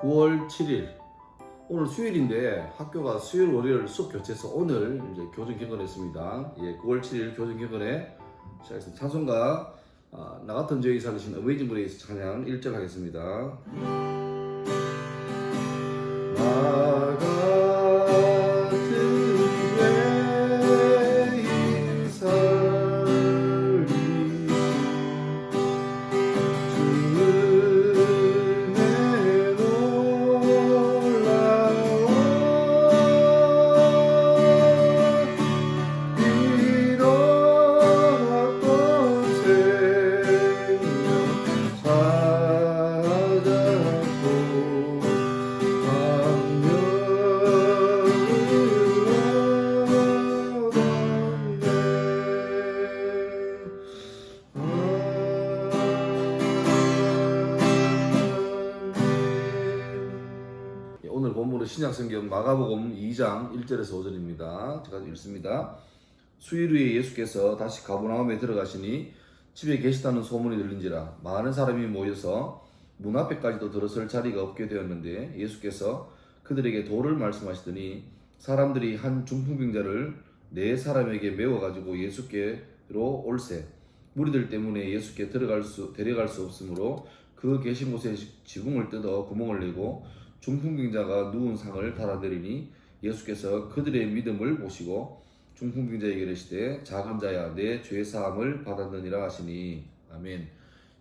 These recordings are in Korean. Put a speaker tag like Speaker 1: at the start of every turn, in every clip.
Speaker 1: 9월 7일 오늘 수요일인데 학교가 수요일 월요일 수업 교체해서 오늘 이제 교정 개건했습니다. 9월 7일 교정 개건에 시작했습니다. 찬송가 나 같은 죄의 살리신 어메이징 그레이스 찬양 1절 하겠습니다. 나 같은 죄의 살리신 주의 놀라워 잃어왔던 생명 찾았고 오늘 본문은 신약성경 마가복음 2장 1절에서 5절입니다. 제가 읽습니다. 수일 후에 예수께서 다시 가버나움에 들어가시니 집에 계시다는 소문이 들린지라 많은 사람이 모여서 문 앞에까지도 들어설 자리가 없게 되었는데 예수께서 그들에게 도를 말씀하시더니 사람들이 한 중풍병자를 네 사람에게 메워가지고 예수께로 올세 무리들 때문에 예수께 데려갈 수 없으므로 그 계신 곳에 지붕을 뜯어 구멍을 내고 중풍병자가 누운 상을 달아내리니 예수께서 그들의 믿음을 보시고 중풍병자에게 이르시되 작은 자야 내 죄 사함을 받았느니라 하시니 아멘.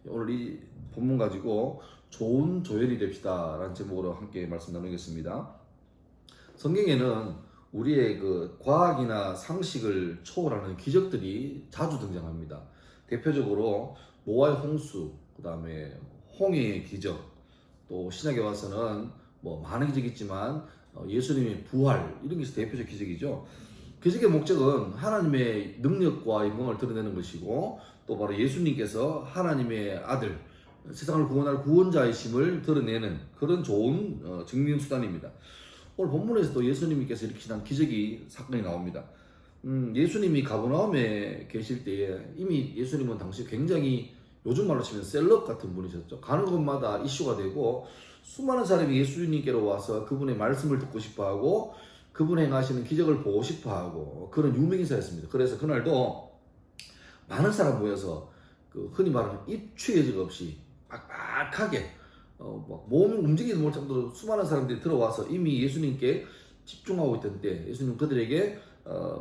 Speaker 1: 오늘 이 본문 가지고 좋은 조연이 됩시다 라는 제목으로 함께 말씀 나누겠습니다. 성경에는 우리의 그 과학이나 상식을 초월하는 기적들이 자주 등장합니다. 대표적으로 노아의 홍수, 그 다음에 홍해의 기적, 또 신약에 와서는 뭐 많은 기적이 있지만 예수님의 부활 이런 것이 대표적 기적이죠. 기적의 목적은 하나님의 능력과 영광을 드러내는 것이고 또 바로 예수님께서 하나님의 아들, 세상을 구원할 구원자이심을 드러내는 그런 좋은 증명수단입니다. 오늘 본문에서도 예수님께서 일으키신 기적이 사건이 나옵니다. 예수님이 가버나움에 계실 때에 이미 예수님은 당시 굉장히 요즘 말로 치면 셀럽 같은 분이셨죠. 가는 곳마다 이슈가 되고 수많은 사람이 예수님께로 와서 그분의 말씀을 듣고 싶어하고 그분의 행하시는 기적을 보고 싶어하고 그런 유명인사였습니다. 그래서 그날도 많은 사람 모여서 그 흔히 말하는 입추여지가 없이 빡빡하게 몸이 움직이지 못할 정도로 수많은 사람들이 들어와서 이미 예수님께 집중하고 있던 때 예수님 그들에게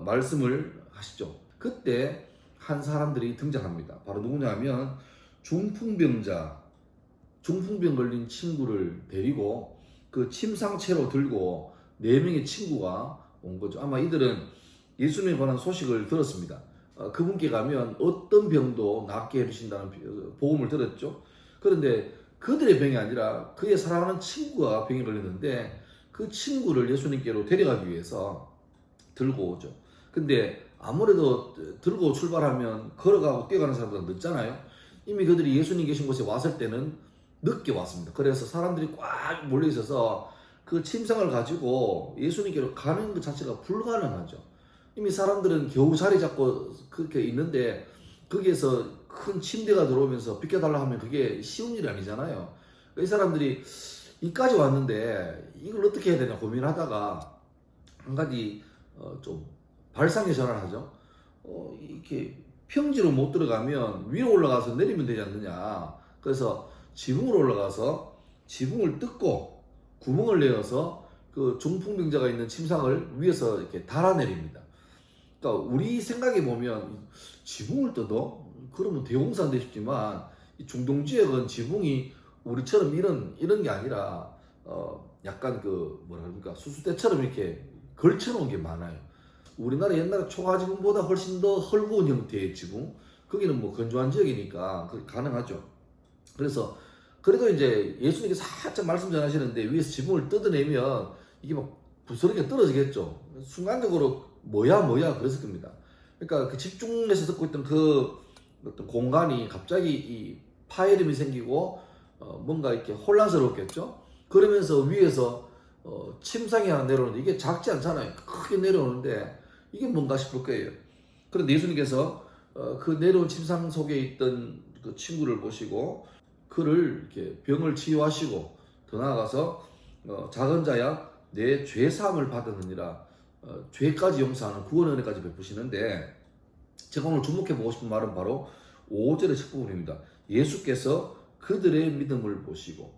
Speaker 1: 말씀을 하시죠. 그때 한 사람들이 등장합니다. 바로 누구냐면 중풍병 걸린 친구를 데리고 그 침상채로 들고 4명의 친구가 온 거죠. 아마 이들은 예수님에 관한 소식을 들었습니다. 그분께 가면 어떤 병도 낫게 해주신다는 복음을 들었죠. 그런데 그들의 병이 아니라 그의 사랑하는 친구가 병에 걸렸는데 그 친구를 예수님께로 데려가기 위해서 들고 오죠. 근데 아무래도 들고 출발하면 걸어가고 뛰어가는 사람보다 늦잖아요. 이미 그들이 예수님 계신 곳에 왔을 때는 늦게 왔습니다. 그래서 사람들이 꽉 몰려 있어서 그 침상을 가지고 예수님께로 가는 것 자체가 불가능하죠. 이미 사람들은 겨우 자리 잡고 그렇게 있는데 거기에서 큰 침대가 들어오면서 비켜달라 하면 그게 쉬운 일이 아니잖아요. 이 사람들이 이까지 왔는데 이걸 어떻게 해야 되나 고민하다가 한 가지 좀 발상의 전환을 하죠. 이렇게 평지로 못 들어가면 위로 올라가서 내리면 되지 않느냐. 그래서 지붕으로 올라가서 지붕을 뜯고 구멍을 내어서 그 중풍병자가 있는 침상을 위에서 이렇게 달아내립니다. 그러니까 우리 생각에 보면 지붕을 뜯어? 그러면 대공사인데 싶지만 이 중동 지역은 지붕이 우리처럼 이런 게 아니라 약간 그 뭐라 그럽니까 수수대처럼 이렇게 걸쳐놓은 게 많아요. 우리나라 옛날 초가지붕보다 훨씬 더 헐거운 형태의 지붕, 거기는 뭐 건조한 지역이니까 그게 가능하죠. 그래서 그래도 이제 예수님께 살짝 말씀 전하시는데 위에서 지붕을 뜯어내면 이게 막 부스러기가 떨어지겠죠. 순간적으로 뭐야 그랬을 겁니다. 그러니까 그 집중해서 듣고 있던 그 어떤 공간이 갑자기 이 파열음이 생기고 뭔가 이렇게 혼란스럽겠죠. 그러면서 위에서 침상이 하나 내려오는데 이게 작지 않잖아요. 크게 내려오는데 이게 뭔가 싶을 거예요. 그런데 예수님께서 그 내려온 침상 속에 있던 그 친구를 보시고 그를 이렇게 병을 치유하시고 더 나아가서 작은 자야 내 죄 사함을 받았느니라, 죄까지 용서하는 구원의 은혜까지 베푸시는데, 제가 오늘 주목해보고 싶은 말은 바로 5절의 첫 부분입니다. 예수께서 그들의 믿음을 보시고.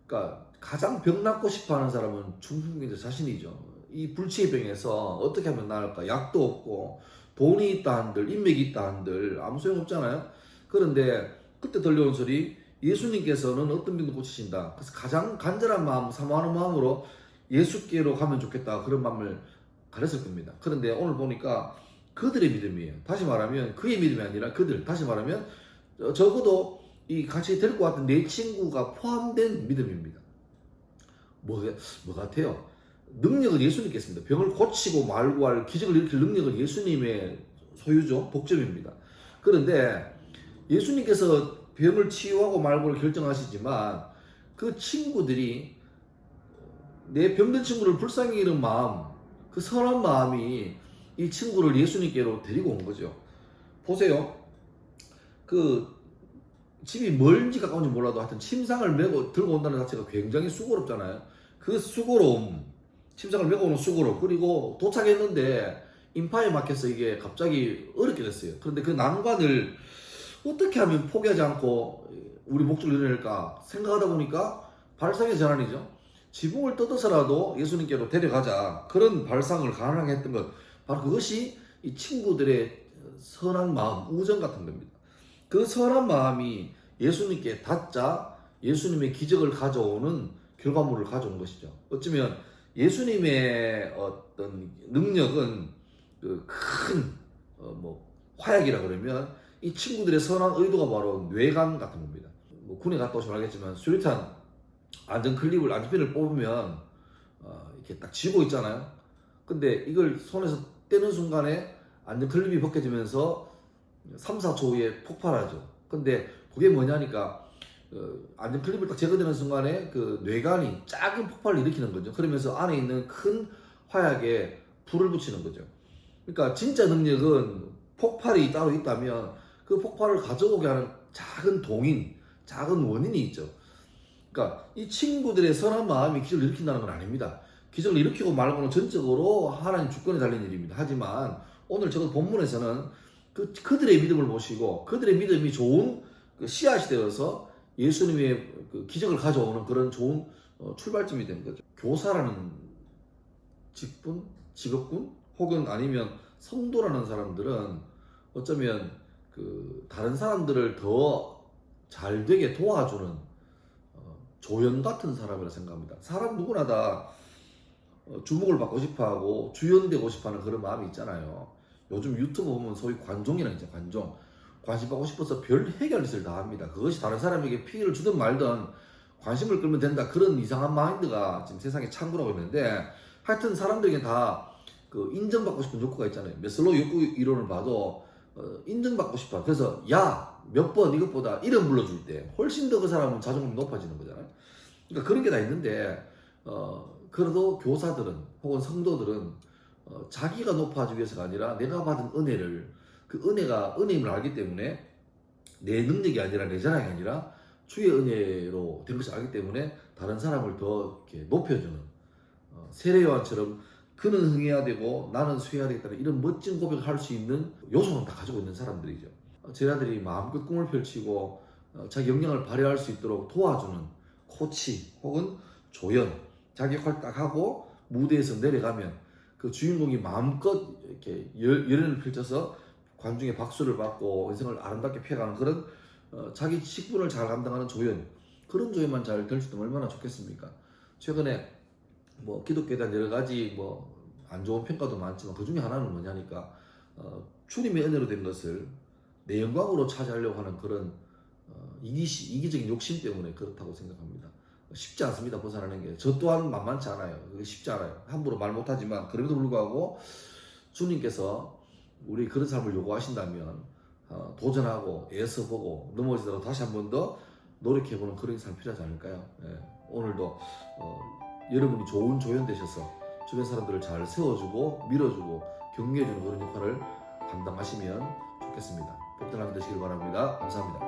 Speaker 1: 그러니까 가장 병 낫고 싶어하는 사람은 중풍병자 자신이죠. 이 불치의 병에서 어떻게 하면 나을까? 약도 없고 돈이 있다 한들 인맥이 있다 한들 아무 소용 없잖아요. 그런데 그때 들려온 소리, 예수님께서는 어떤 병도 고치신다. 그래서 가장 간절한 마음, 사모하는 마음으로 예수께로 가면 좋겠다, 그런 마음을 가졌을 겁니다. 그런데 오늘 보니까 그들의 믿음이에요. 다시 말하면 그의 믿음이 아니라 그들, 다시 말하면 적어도 이 같이 데리고 왔던 내 친구가 포함된 믿음입니다. 뭐 같아요? 능력은 예수님께 있습니다. 병을 고치고 말고 할 기적을 일으킬 능력은 예수님의 소유죠. 복점입니다. 그런데 예수님께서 병을 치유하고 말고를 결정하시지만 그 친구들이, 내 병든 친구를 불쌍히 여기는 마음, 그 선한 마음이 이 친구를 예수님께로 데리고 온 거죠. 보세요. 그 집이 멀지 가까운지 몰라도 하여튼 침상을 메고 들고 온다는 자체가 굉장히 수고롭잖아요. 그 수고로움, 침상을 메고 오는 수고로움, 그리고 도착했는데 인파에 막혀서 이게 갑자기 어렵게 됐어요. 그런데 그 난관을 어떻게 하면 포기하지 않고 우리 목적을 이뤄낼까 생각하다 보니까 발상의 전환이죠. 지붕을 뜯어서라도 예수님께로 데려가자, 그런 발상을 가능하게 했던 것, 바로 그것이 이 친구들의 선한 마음, 우정 같은 겁니다. 그 선한 마음이 예수님께 닿자 예수님의 기적을 가져오는 결과물을 가져온 것이죠. 어쩌면 예수님의 어떤 능력은 그 큰 화약이라 그러면 이 친구들의 선한 의도가 바로 뇌관 같은 겁니다. 군에 갔다 오시면 알겠지만 수류탄 안전핀을 뽑으면 이렇게 딱 쥐고 있잖아요. 근데 이걸 손에서 떼는 순간에 안전클립이 벗겨지면서 3, 4초 후에 폭발하죠. 근데 그게 뭐냐니까 안전클립을 딱 제거되는 순간에 그 뇌관이 작은 폭발을 일으키는 거죠. 그러면서 안에 있는 큰 화약에 불을 붙이는 거죠. 그러니까 진짜 능력은 폭발이 따로 있다면 그 폭발을 가져오게 하는 작은 동인, 작은 원인이 있죠. 그러니까 이 친구들의 선한 마음이 기적을 일으킨다는 건 아닙니다. 기적을 일으키고 말고는 전적으로 하나님 주권에 달린 일입니다. 하지만 오늘 적어도 본문에서는 그들의 믿음을 보시고 그들의 믿음이 좋은 그 씨앗이 되어서 예수님의 그 기적을 가져오는 그런 좋은 출발점이 된 거죠. 교사라는 직업군 혹은 아니면 성도라는 사람들은 어쩌면 그 다른 사람들을 더 잘 되게 도와주는 조연 같은 사람이라 생각합니다. 사람 누구나 다 주목을 받고 싶어하고 주연되고 싶어하는 그런 마음이 있잖아요. 요즘 유튜브 보면 소위 관종이라고 있죠. 관심 받고 싶어서 별 해결짓을 다 합니다. 그것이 다른 사람에게 피해를 주든 말든 관심을 끌면 된다, 그런 이상한 마인드가 지금 세상에 창구라고 있는데, 하여튼 사람들에게 다 그 인정받고 싶은 욕구가 있잖아요. 메슬로우 욕구 이론을 봐도 인정받고 싶어. 그래서 야 몇 번 이것보다 이름 불러줄 때 훨씬 더 그 사람은 자존감이 높아지는 거잖아요. 그러니까 그런 게 다 있는데 그래도 교사들은 혹은 성도들은 자기가 높아지기 위해서가 아니라 내가 받은 은혜를, 그 은혜가 은혜임을 알기 때문에 내 능력이 아니라 내 자랑이 아니라 주의 은혜로 된 것을 알기 때문에 다른 사람을 더 이렇게 높여주는, 세례요한처럼 그는 흥해야 되고 나는 수여해야 되겠다는 이런 멋진 고백을 할 수 있는 요소는 다 가지고 있는 사람들이죠. 제자들이 마음껏 꿈을 펼치고 자기 역량을 발휘할 수 있도록 도와주는 코치 혹은 조연, 자기 역할 딱 하고 무대에서 내려가면 그 주인공이 마음껏 이렇게 열연을 펼쳐서 관중의 박수를 받고 인생을 아름답게 피해가는 그런 자기 직분을 잘 감당하는 조연, 그런 조연만 잘 될 수 있으면 얼마나 좋겠습니까? 최근에 기독교에 대한 여러 가지 안 좋은 평가도 많지만 그 중에 하나는 뭐냐니까 주님의 은혜로 된 것을 내 영광으로 차지하려고 하는 그런 이기적인 욕심 때문에 그렇다고 생각합니다. 쉽지 않습니다. 벗어나는 게. 저 또한 만만치 않아요. 그게 쉽지 않아요. 함부로 말 못하지만 그럼에도 불구하고 주님께서 우리 그런 삶을 요구하신다면 도전하고 애써보고 넘어지더라도 다시 한 번 더 노력해보는 그런 삶이 필요하지 않을까요? 예. 오늘도 여러분이 좋은 조연 되셔서 주변 사람들을 잘 세워주고 밀어주고 격려해주는 그런 역할을 감당하시면 좋겠습니다. 복된 하루 되시길 바랍니다. 감사합니다.